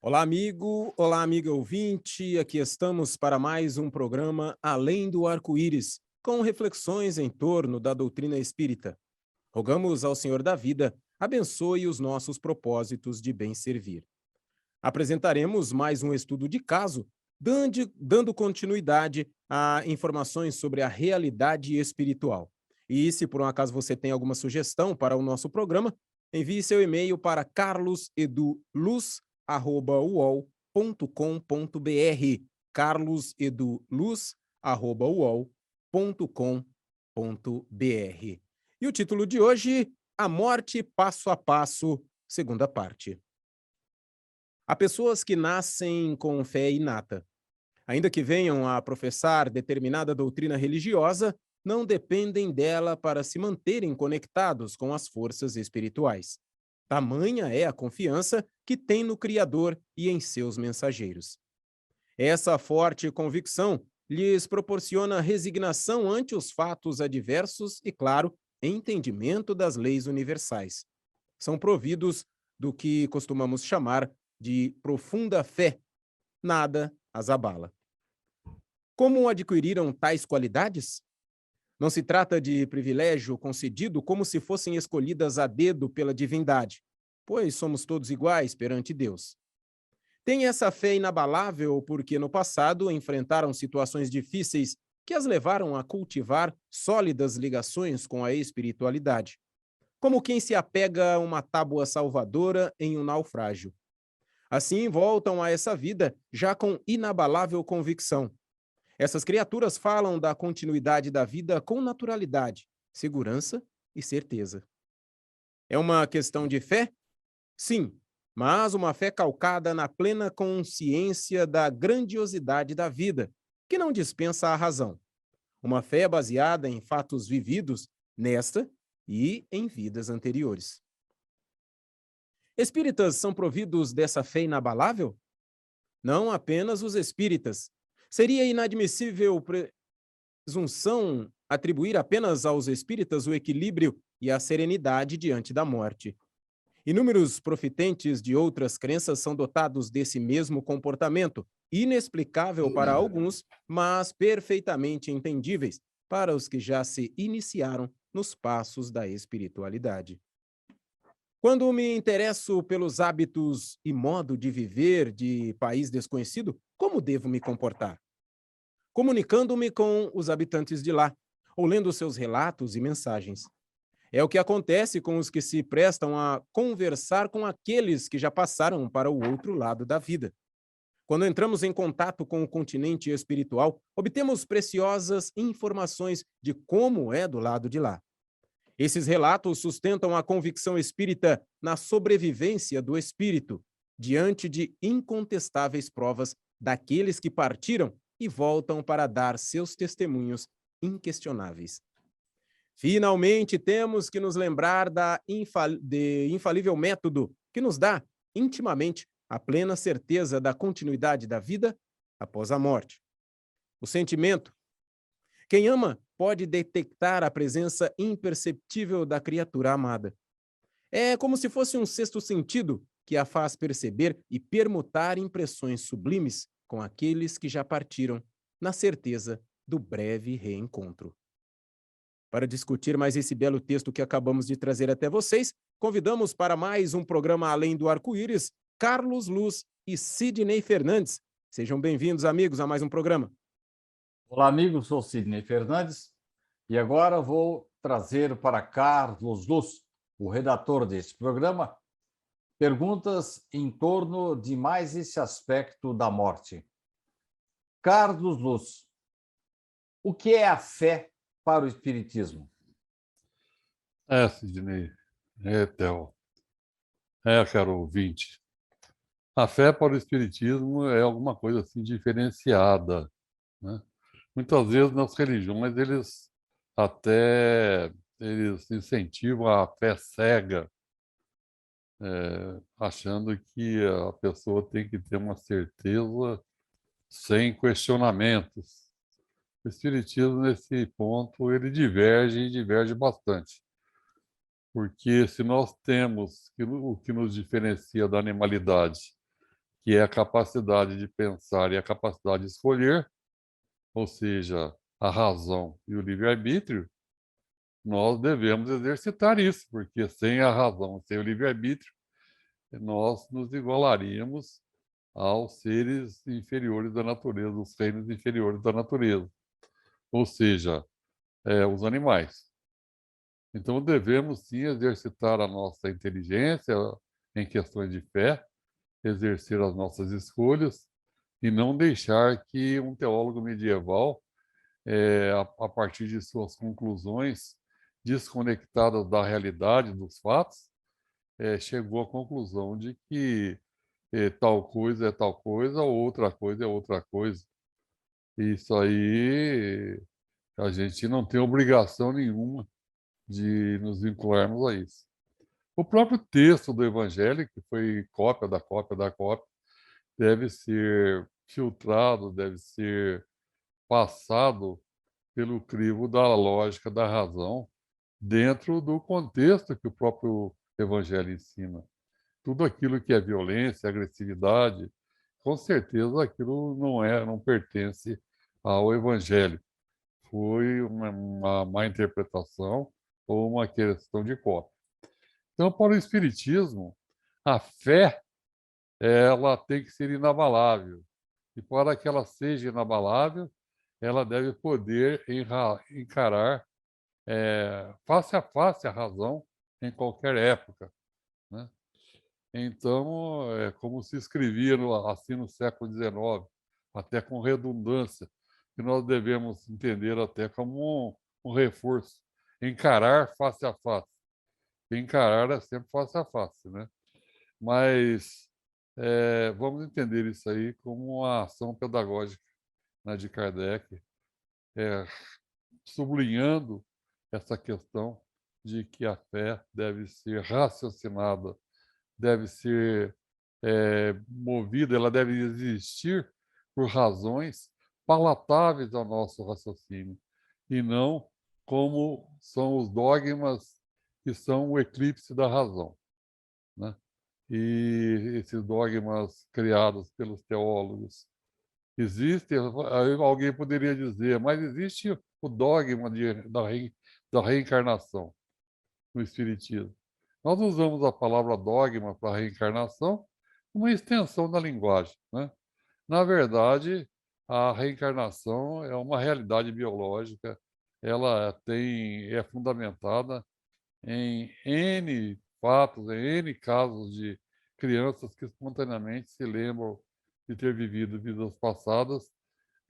Olá, amigo. Olá, amiga ouvinte. Aqui estamos para mais um programa Além do Arco-Íris, com reflexões em torno da doutrina espírita. Rogamos ao Senhor da vida, abençoe os nossos propósitos de bem servir. Apresentaremos mais um estudo de caso, dando continuidade a informações sobre a realidade espiritual. E se por um acaso você tem alguma sugestão para o nosso programa, envie seu e-mail para carloseduluz@uol.com.br, carloseduluz@uol.com.br. E o título de hoje, A Morte Passo a Passo, segunda parte. Há pessoas que nascem com fé inata. Ainda que venham a professar determinada doutrina religiosa, não dependem dela para se manterem conectados com as forças espirituais. Tamanha é a confiança que têm no Criador e em seus mensageiros. Essa forte convicção lhes proporciona resignação ante os fatos adversos e, claro, entendimento das leis universais. São providos do que costumamos chamar de profunda fé. Nada as abala. Como adquiriram tais qualidades? Não se trata de privilégio concedido como se fossem escolhidas a dedo pela divindade, pois somos todos iguais perante Deus. Têm essa fé inabalável porque no passado enfrentaram situações difíceis que as levaram a cultivar sólidas ligações com a espiritualidade, como quem se apega a uma tábua salvadora em um naufrágio. Assim, voltam a essa vida já com inabalável convicção. Essas criaturas falam da continuidade da vida com naturalidade, segurança e certeza. É uma questão de fé? Sim, mas uma fé calcada na plena consciência da grandiosidade da vida, que não dispensa a razão. Uma fé baseada em fatos vividos nesta e em vidas anteriores. Espíritas são providos dessa fé inabalável? Não apenas os espíritas. Seria inadmissível presunção atribuir apenas aos espíritas o equilíbrio e a serenidade diante da morte. Inúmeros profitentes de outras crenças são dotados desse mesmo comportamento, inexplicável para alguns, mas perfeitamente entendíveis para os que já se iniciaram nos passos da espiritualidade. Quando me interesso pelos hábitos e modo de viver de país desconhecido, como devo me comportar? Comunicando-me com os habitantes de lá, ou lendo seus relatos e mensagens. É o que acontece com os que se prestam a conversar com aqueles que já passaram para o outro lado da vida. Quando entramos em contato com o continente espiritual, obtemos preciosas informações de como é do lado de lá. Esses relatos sustentam a convicção espírita na sobrevivência do espírito, diante de incontestáveis provas daqueles que partiram e voltam para dar seus testemunhos inquestionáveis. Finalmente, temos que nos lembrar de infalível método que nos dá, intimamente, a plena certeza da continuidade da vida após a morte. O sentimento. Quem ama pode detectar a presença imperceptível da criatura amada. É como se fosse um sexto sentido que a faz perceber e permutar impressões sublimes com aqueles que já partiram, na certeza do breve reencontro. Para discutir mais esse belo texto que acabamos de trazer até vocês, convidamos para mais um programa Além do Arco-Íris, Carlos Luz e Sidney Fernandes. Sejam bem-vindos, amigos, a mais um programa. Olá, amigos, sou Sidney Fernandes e agora vou trazer para Carlos Luz, o redator deste programa, perguntas em torno de mais esse aspecto da morte. Carlos Luz, o que é a fé para o Espiritismo? Sidney, Theo, caro ouvinte. A fé para o Espiritismo é alguma coisa assim diferenciada, né? Muitas vezes nas religiões eles incentivam a fé cega, achando que a pessoa tem que ter uma certeza sem questionamentos. O Espiritismo, nesse ponto, ele diverge e diverge bastante. Porque se nós temos o que nos diferencia da animalidade, que é a capacidade de pensar e a capacidade de escolher, ou seja, a razão e o livre-arbítrio, nós devemos exercitar isso, porque sem a razão, sem o livre-arbítrio, nós nos igualaríamos aos seres inferiores da natureza, os reinos inferiores da natureza, ou seja, os animais. Então, devemos sim exercitar a nossa inteligência em questões de fé, exercer as nossas escolhas e não deixar que um teólogo medieval, a partir de suas conclusões desconectadas da realidade, dos fatos, chegou à conclusão de que tal coisa é tal coisa, outra coisa é outra coisa. Isso aí, a gente não tem obrigação nenhuma de nos vincularmos a isso. O próprio texto do Evangelho, que foi cópia da cópia da cópia, deve ser filtrado, deve ser passado pelo crivo da lógica, da razão, dentro do contexto que o próprio Evangelho ensina. Tudo aquilo que é violência, agressividade, com certeza aquilo não pertence ao Evangelho. Foi uma má interpretação ou uma questão de cópia. Então, para o Espiritismo, a fé ela tem que ser inabalável. E para que ela seja inabalável, ela deve poder encarar face a face a razão em qualquer época, né? Então, é como se escrevia assim no século XIX, até com redundância, que nós devemos entender até como um reforço, encarar face a face. Encarar é sempre face a face, né? Mas vamos entender isso aí como uma ação pedagógica, né, de Kardec, é, sublinhando essa questão de que a fé deve ser raciocinada, deve ser movida, ela deve existir por razões palatáveis ao nosso raciocínio, e não como são os dogmas que são o eclipse da razão, né? E esses dogmas criados pelos teólogos existem. Aí alguém poderia dizer, mas existe o dogma da reencarnação no Espiritismo. Nós usamos a palavra dogma para reencarnação, uma extensão da linguagem, né? Na verdade, a reencarnação é uma realidade biológica, ela é fundamentada em N fatos, em N casos de crianças que espontaneamente se lembram de ter vivido vidas passadas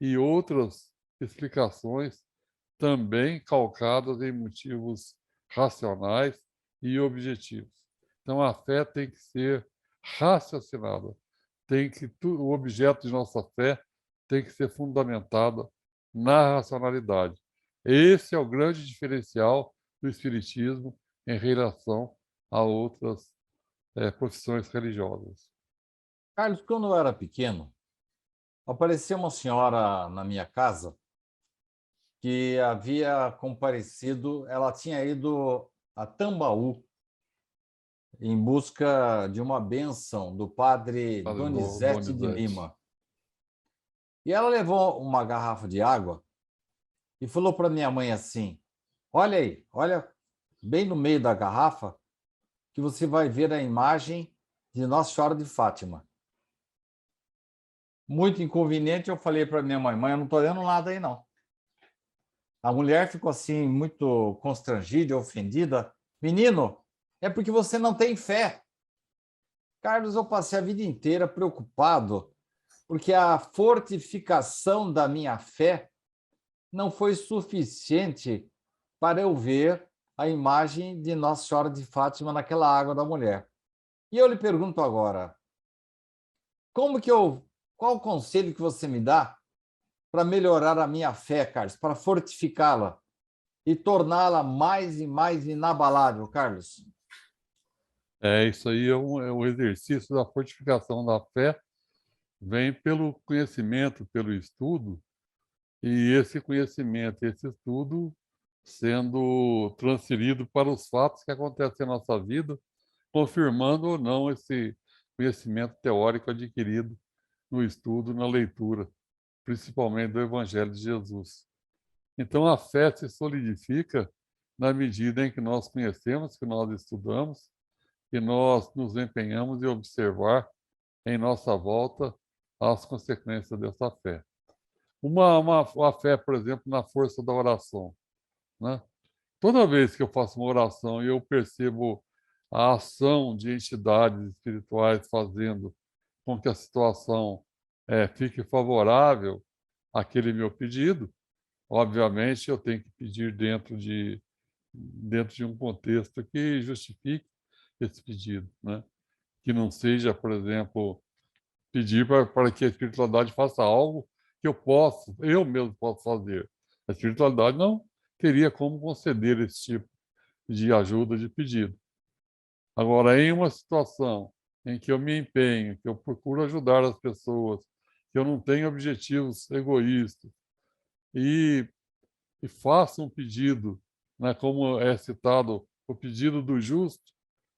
e outras explicações também calcadas em motivos racionais e objetivos. Então, a fé tem que ser raciocinada, o objeto de nossa fé tem que ser fundamentada na racionalidade. Esse é o grande diferencial do Espiritismo em relação a outras profissões religiosas. Carlos, quando eu era pequeno, apareceu uma senhora na minha casa que havia comparecido, ela tinha ido a Tambaú em busca de uma bênção do padre Padre Donizete de Donizete. Lima. E ela levou uma garrafa de água e falou para minha mãe assim: olha aí, olha bem no meio da garrafa que você vai ver a imagem de Nossa Senhora de Fátima. Muito inconveniente, eu falei para minha mãe: mãe, eu não estou vendo nada aí não. A mulher ficou assim, muito constrangida, ofendida. Menino, é porque você não tem fé. Carlos, eu passei a vida inteira preocupado, porque a fortificação da minha fé não foi suficiente para eu ver a imagem de Nossa Senhora de Fátima naquela água da mulher. E eu lhe pergunto agora, qual o conselho que você me dá para melhorar a minha fé, Carlos, para fortificá-la e torná-la mais e mais inabalável, Carlos? Isso aí é um exercício da fortificação da fé, vem pelo conhecimento, pelo estudo, e esse conhecimento, esse estudo sendo transferido para os fatos que acontecem na nossa vida, confirmando ou não esse conhecimento teórico adquirido no estudo, na leitura, principalmente do Evangelho de Jesus. Então, a fé se solidifica na medida em que nós conhecemos, que nós estudamos, que nós nos empenhamos em observar em nossa volta as consequências dessa fé. Uma fé, por exemplo, na força da oração, né? Toda vez que eu faço uma oração e eu percebo a ação de entidades espirituais fazendo com que a situação fique favorável àquele meu pedido, obviamente eu tenho que pedir dentro de um contexto que justifique esse pedido, né? Que não seja, por exemplo, pedir para que a espiritualidade faça algo que eu mesmo posso fazer. A espiritualidade não teria como conceder esse tipo de ajuda, de pedido. Agora, em uma situação em que eu me empenho, que eu procuro ajudar as pessoas, que eu não tenho objetivos egoístas e, e faço um pedido, né, como é citado o pedido do justo,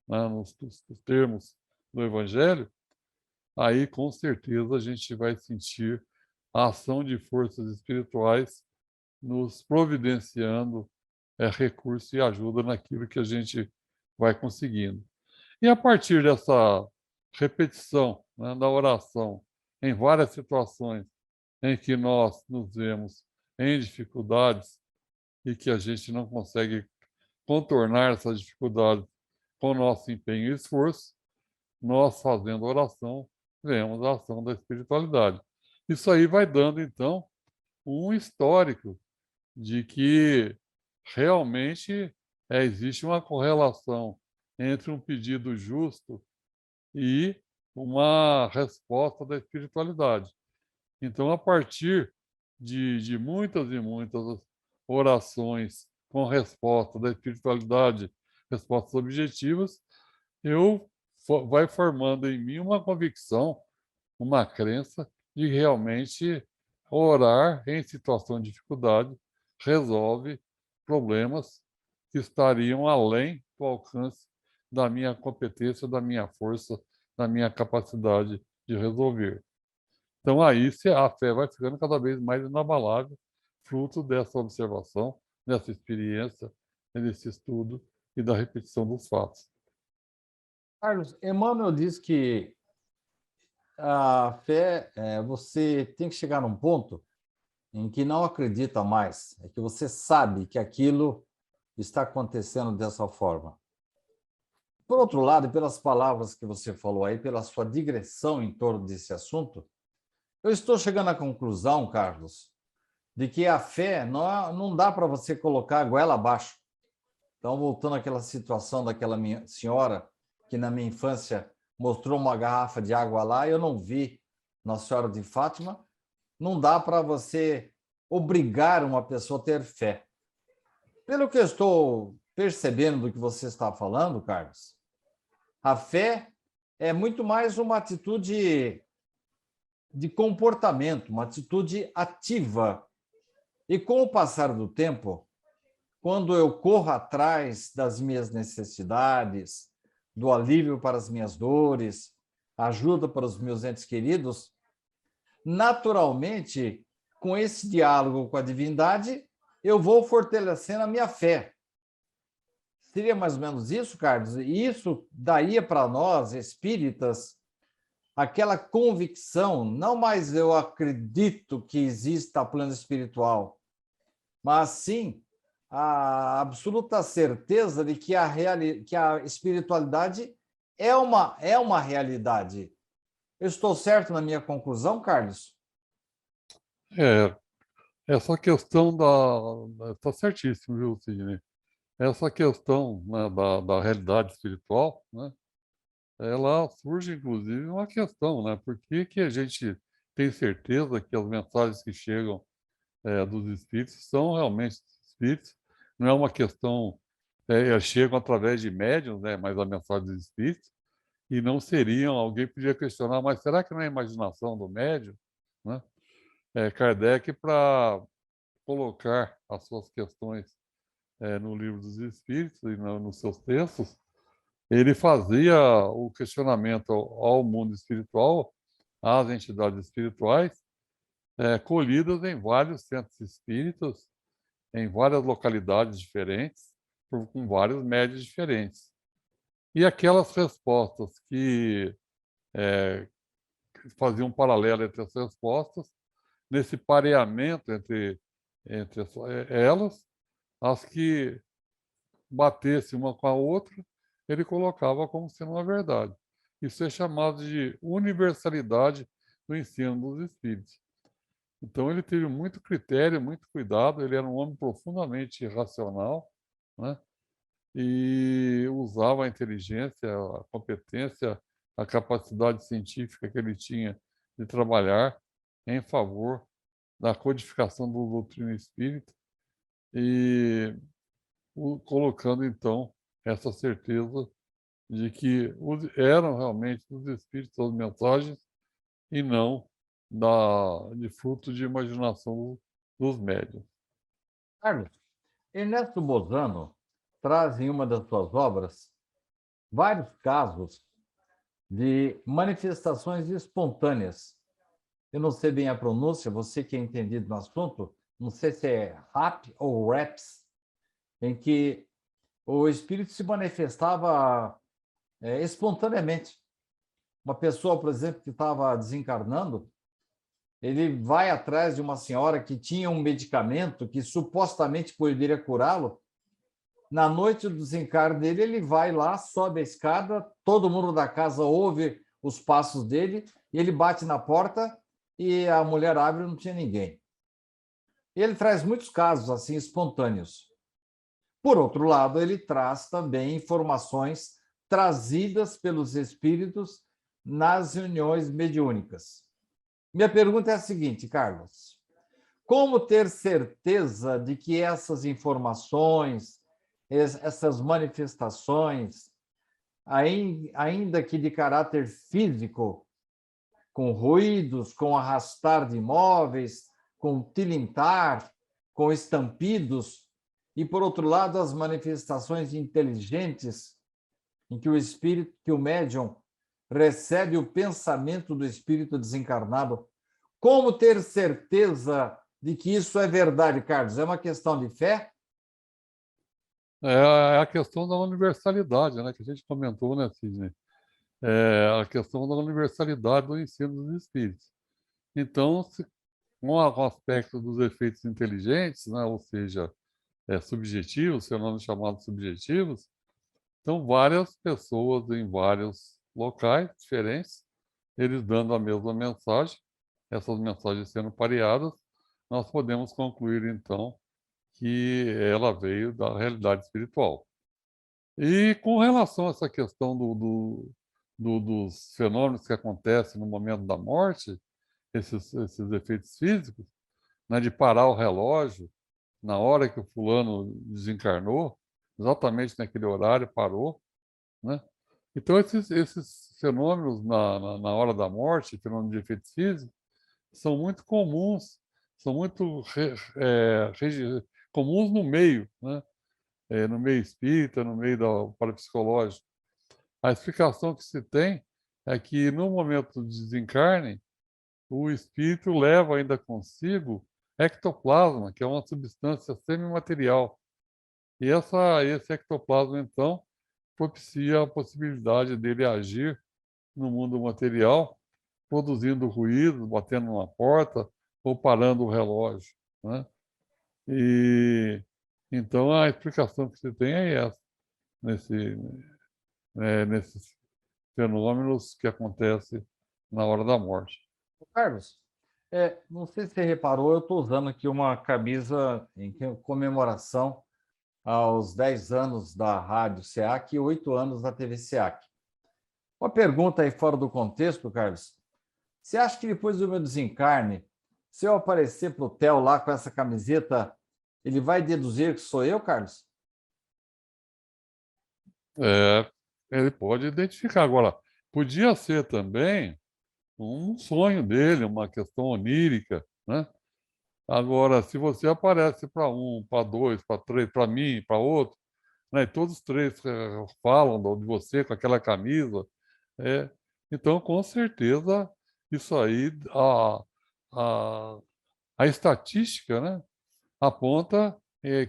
né, nos termos do Evangelho, aí com certeza a gente vai sentir a ação de forças espirituais nos providenciando recurso e ajuda naquilo que a gente vai conseguindo. E a partir dessa repetição, né, da oração em várias situações em que nós nos vemos em dificuldades e que a gente não consegue contornar essas dificuldades com o nosso empenho e esforço, nós fazendo oração, vemos a ação da espiritualidade. Isso aí vai dando, então, um histórico de que realmente existe uma correlação entre um pedido justo e uma resposta da espiritualidade. Então, a partir de muitas e muitas orações com resposta da espiritualidade, respostas objetivas, vai formando em mim uma convicção, uma crença de que realmente orar em situação de dificuldade resolve problemas que estariam além do alcance da minha competência, da minha força, da minha capacidade de resolver. Então, aí a fé vai ficando cada vez mais inabalável, fruto dessa observação, dessa experiência, desse estudo e da repetição dos fatos. Carlos, Emmanuel diz que a fé, você tem que chegar num ponto em que não acredita mais, é que você sabe que aquilo está acontecendo dessa forma. Por outro lado, pelas palavras que você falou aí, pela sua digressão em torno desse assunto, eu estou chegando à conclusão, Carlos, de que a fé não dá para você colocar a goela abaixo. Então, voltando àquela situação daquela minha senhora que na minha infância mostrou uma garrafa de água lá, eu não vi Nossa Senhora de Fátima, não dá para você obrigar uma pessoa a ter fé. Pelo que eu estou percebendo do que você está falando, Carlos, a fé é muito mais uma atitude de comportamento, uma atitude ativa. E com o passar do tempo, quando eu corro atrás das minhas necessidades, do alívio para as minhas dores, ajuda para os meus entes queridos, naturalmente, com esse diálogo com a divindade, eu vou fortalecendo a minha fé. Seria mais ou menos isso, Carlos? E isso daria para nós, espíritas, aquela convicção, não mais eu acredito que exista plano espiritual, mas sim a absoluta certeza de que que a espiritualidade é uma realidade. Eu estou certo na minha conclusão, Carlos? É, essa questão está certíssimo, viu, Sidney? Essa questão, né, da realidade espiritual, né, ela surge, inclusive, uma questão, né? Por que que a gente tem certeza que as mensagens que chegam dos espíritos são realmente espíritos? Não é uma questão, chegam através de médiuns, né? Mas a mensagem dos espíritos, e não seriam, alguém podia questionar, mas será que não é a imaginação do médium, né? Kardec, para colocar as suas questões no Livro dos Espíritos e nos seus textos, ele fazia o questionamento ao mundo espiritual, às entidades espirituais, colhidas em vários centros espíritas, em várias localidades diferentes, com vários médios diferentes. E aquelas respostas que faziam um paralelo entre as respostas, nesse pareamento entre elas, as que batessem uma com a outra, ele colocava como sendo uma verdade. Isso é chamado de universalidade do ensino dos espíritos. Então, ele teve muito critério, muito cuidado, ele era um homem profundamente racional, né? E usava a inteligência, a competência, a capacidade científica que ele tinha de trabalhar em favor da codificação da doutrina espírita e colocando, então, essa certeza de que eram realmente os espíritos as mensagens e não de fruto de imaginação dos médiuns. Carlos, Ernesto Bozano traz em uma das suas obras vários casos de manifestações espontâneas. Eu não sei bem a pronúncia, você que é entendido no assunto, não sei se é rap ou raps, em que o espírito se manifestava espontaneamente. Uma pessoa, por exemplo, que estava desencarnando, ele vai atrás de uma senhora que tinha um medicamento que supostamente poderia curá-lo. Na noite do desencarne dele, ele vai lá, sobe a escada, todo mundo da casa ouve os passos dele, e ele bate na porta e a mulher abre e não tinha ninguém. E ele traz muitos casos assim espontâneos. Por outro lado, ele traz também informações trazidas pelos espíritos nas reuniões mediúnicas. Minha pergunta é a seguinte, Carlos: como ter certeza de que essas informações, essas manifestações, ainda que de caráter físico, com ruídos, com arrastar de imóveis, com tilintar, com estampidos, e, por outro lado, as manifestações inteligentes, em que o espírito, que o médium recebe o pensamento do espírito desencarnado. Como ter certeza de que isso é verdade, Carlos? É uma questão de fé? É a questão da universalidade, né, que a gente comentou, né, Sidney? É a questão da universalidade do ensino dos espíritos. Então, com o aspecto dos efeitos inteligentes, né, ou seja, subjetivos, fenômenos chamados subjetivos, então várias pessoas em vários locais diferentes, eles dando a mesma mensagem, essas mensagens sendo pareadas, nós podemos concluir, então, que ela veio da realidade espiritual. E com relação a essa questão dos fenômenos que acontecem no momento da morte, esses efeitos físicos, né, de parar o relógio na hora que o fulano desencarnou, exatamente naquele horário parou, né? Então, esses fenômenos na hora da morte, fenômenos de efeitos físicos, são muito comuns, são muito comuns no meio, né? No meio espírita, no meio do parapsicológico. A explicação que se tem é que, no momento do desencarne, o espírito leva ainda consigo ectoplasma, que é uma substância semimaterial. E esse ectoplasma, então, propicia a possibilidade dele agir no mundo material, produzindo ruído, batendo na porta ou parando o relógio, né? E então a explicação que se tem é essa, nesse, nesses fenômenos que acontecem na hora da morte. Carlos, não sei se você reparou, eu estou usando aqui uma camisa em comemoração aos 10 anos da Rádio SEAC e 8 anos da TV SEAC. Uma pergunta aí fora do contexto, Carlos. Você acha que depois do meu desencarne, se eu aparecer para o Theo lá com essa camiseta, ele vai deduzir que sou eu, Carlos? Ele pode identificar. Agora, podia ser também um sonho dele, uma questão onírica, né? Agora, se você aparece para um, para dois, para três, para mim, para outro, né? E todos os três falam de você com aquela camisa. É. Então, com certeza, isso aí, a, a estatística, né, aponta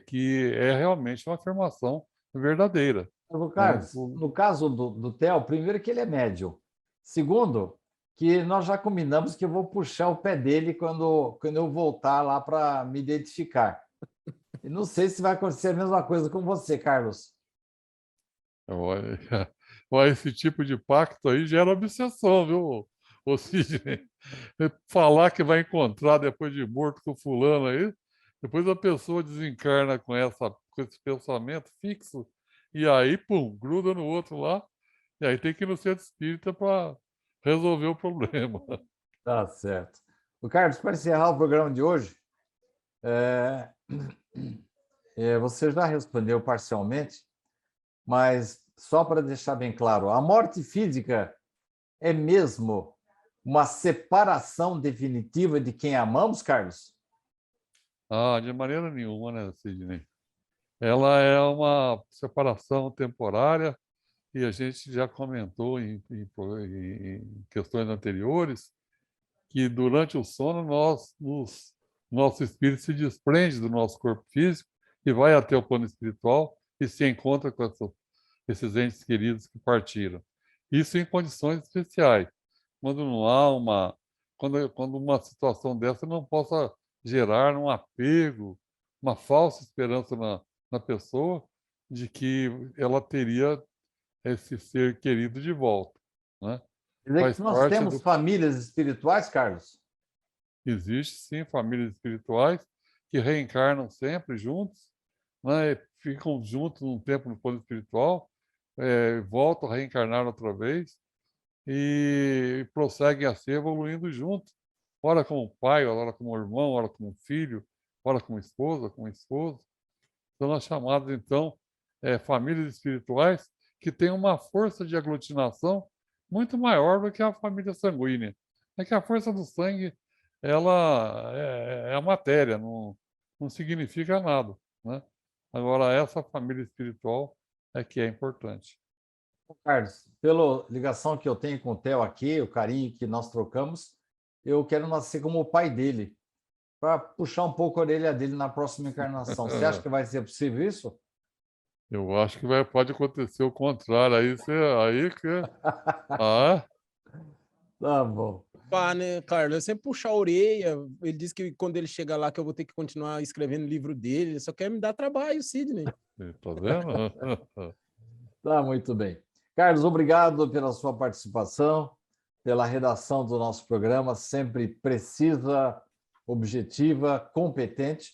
que é realmente uma afirmação verdadeira. Né? Carlos, no caso do Theo, primeiro que ele é médio. Segundo, que nós já combinamos que eu vou puxar o pé dele quando eu voltar lá para me identificar. E não sei se vai acontecer a mesma coisa com você, Carlos. Olha, olha, esse tipo de pacto aí gera obsessão, viu, ô Sidney? Falar que vai encontrar depois de morto com fulano aí, depois a pessoa desencarna com esse pensamento fixo, e aí, pum, gruda no outro lá, e aí tem que ir no centro espírita para resolver o problema. Tá certo. O Carlos, para encerrar o programa de hoje, é, você já respondeu parcialmente, mas só para deixar bem claro, a morte física é mesmo uma separação definitiva de quem amamos, Carlos? Ah, de maneira nenhuma, né, Sidney? Ela é uma separação temporária, e a gente já comentou em questões anteriores que durante o sono nosso espírito se desprende do nosso corpo físico e vai até o plano espiritual e se encontra com esses entes queridos que partiram. Isso em condições especiais, quando não há quando uma situação dessa não possa gerar um apego, uma falsa esperança na pessoa de que ela teria esse ser querido de volta, né? Quer dizer Faz que nós parte temos famílias espirituais, Carlos? Existe sim famílias espirituais que reencarnam sempre juntos, né? Ficam juntos um tempo no plano espiritual, voltam a reencarnar outra vez e prosseguem a ser evoluindo juntos, ora como pai, ora como irmão, ora como filho, ora como esposa, como esposo. São as chamadas, então, famílias espirituais que têm uma força de aglutinação muito maior do que a família sanguínea. É que a força do sangue, ela é a matéria, não significa nada, né? Agora, essa família espiritual é que é importante. Carlos, pela ligação que eu tenho com o Theo aqui, o carinho que nós trocamos, eu quero nascer como o pai dele, para puxar um pouco a orelha dele na próxima encarnação. Você acha que vai ser possível isso? Eu acho que pode acontecer o contrário. Aí que... Ah, Tá bom. Pá, né, Carlos? Eu sempre puxar a orelha. Ele disse que quando ele chegar lá que eu vou ter que continuar escrevendo o livro dele. Ele só quer me dar trabalho, Sidney. tá vendo? Tá muito bem. Carlos, obrigado pela sua participação, pela redação do nosso programa, sempre precisa, objetiva, competente.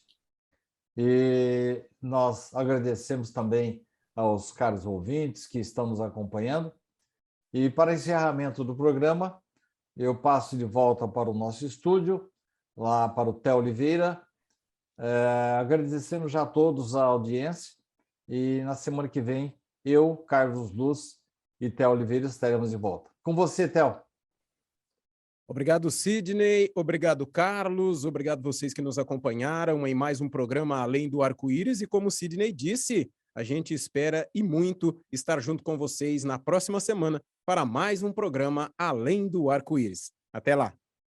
E nós agradecemos também aos caros ouvintes que estão nos acompanhando. E para encerramento do programa, eu passo de volta para o nosso estúdio, lá para o Theo Oliveira, agradecendo já a todos a audiência. E na semana que vem, eu, Carlos Luz e Theo Oliveira estaremos de volta. Com você, Theo. Obrigado, Sidney. Obrigado, Carlos. Obrigado vocês que nos acompanharam em mais um programa Além do Arco-Íris. E como o Sidney disse, a gente espera e muito estar junto com vocês na próxima semana para mais um programa Além do Arco-Íris. Até lá!